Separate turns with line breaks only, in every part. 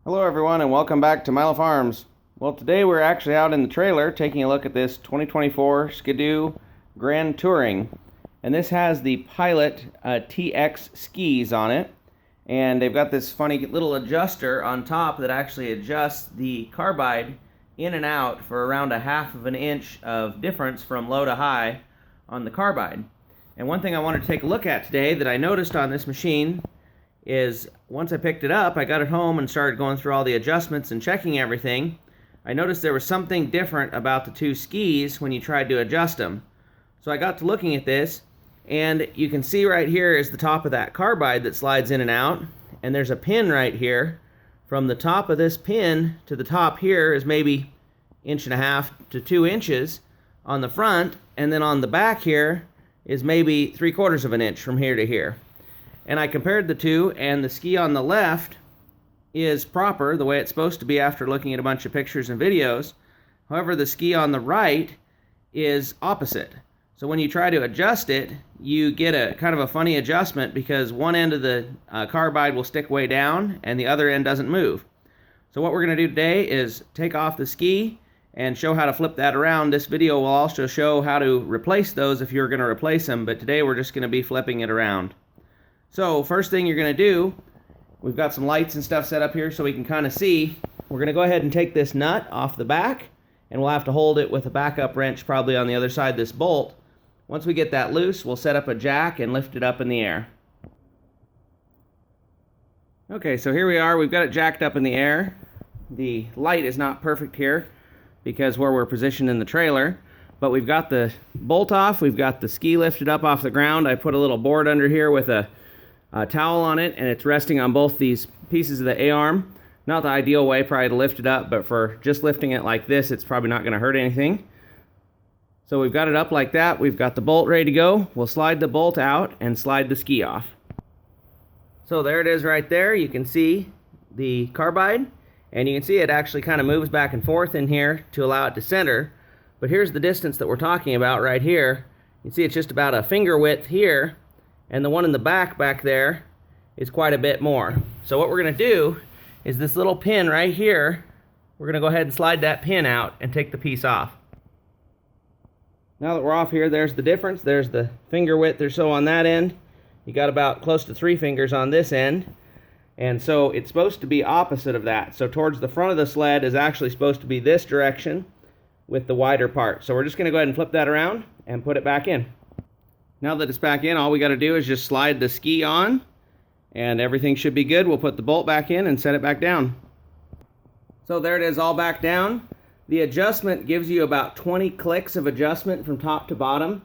Hello everyone and welcome back to Milo Farms. Well, today we're actually out in the trailer taking a look at this 2024 Skidoo Grand Touring. And this has the Pilot TX skis on it. And they've got this funny little adjuster on top that actually adjusts the carbide in and out for around 1/2 of an inch of difference from low to high on the carbide. And one thing I wanted to take a look at today that I noticed on this machine is once I picked it up, I got it home and started going through all the adjustments and checking everything. I noticed there was something different about the two skis when you tried to adjust them. So I got to looking at this, and you can see right here is the top of that carbide that slides in and out, and there's a pin right here. From the top of this pin to the top here is maybe 1.5 to 2 inches on the front, and then on the back here is maybe 3/4 of an inch from here to here. And I compared the two, and the ski on the left is proper, the way it's supposed to be after looking at a bunch of pictures and videos. However, the ski on the right is opposite. So when you try to adjust it, you get a kind of a funny adjustment because one end of the carbide will stick way down and the other end doesn't move. So what we're going to do today is take off the ski and show how to flip that around. This video will also show how to replace those if you're going to replace them, but today we're just going to be flipping it around. So first thing you're going to do, we've got some lights and stuff set up here so we can kind of see. We're going to go ahead and take this nut off the back, and we'll have to hold it with a backup wrench probably on the other side of this bolt. Once we get that loose, we'll set up a jack and lift it up in the air. Okay, so here we are. We've got it jacked up in the air. The light is not perfect here because where we're positioned in the trailer. But we've got the bolt off, we've got the ski lifted up off the ground. I put a little board under here with a towel on it, and it's resting on both these pieces of the A-arm. Not the ideal way probably to lift it up, but for just lifting it like this, it's probably not going to hurt anything. So we've got it up like that. We've got the bolt ready to go. We'll slide the bolt out and slide the ski off. So there it is right there. You can see the carbide, and you can see it actually kind of moves back and forth in here to allow it to center. But here's the distance that we're talking about right here. You can see it's just about a finger width here, and the one in the back there is quite a bit more. So what we're going to do is this little pin right here, we're going to go ahead and slide that pin out and take the piece off. Now that we're off here, there's the difference. There's the finger width or so on that end. You got about close to 3 fingers on this end. And so it's supposed to be opposite of that. So towards the front of the sled is actually supposed to be this direction with the wider part. So we're just going to go ahead and flip that around and put it back in. Now that it's back in, all we got to do is just slide the ski on and everything should be good. We'll put the bolt back in and set it back down. So there it is, all back down. The adjustment gives you about 20 clicks of adjustment from top to bottom.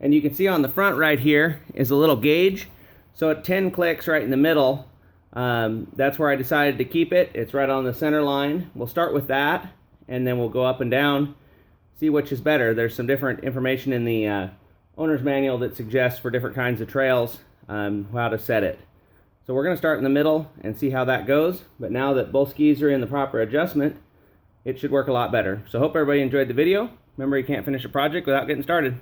And you can see on the front right here is a little gauge. So at 10 clicks right in the middle, that's where I decided to keep it. It's right on the center line. We'll start with that, and then we'll go up and down, see which is better. There's some different information in the owner's manual that suggests for different kinds of trails how to set it. So we're going to start in the middle and see how that goes. But now that both skis are in the proper adjustment, it should work a lot better. So hope everybody enjoyed the video. Remember, you can't finish a project without getting started.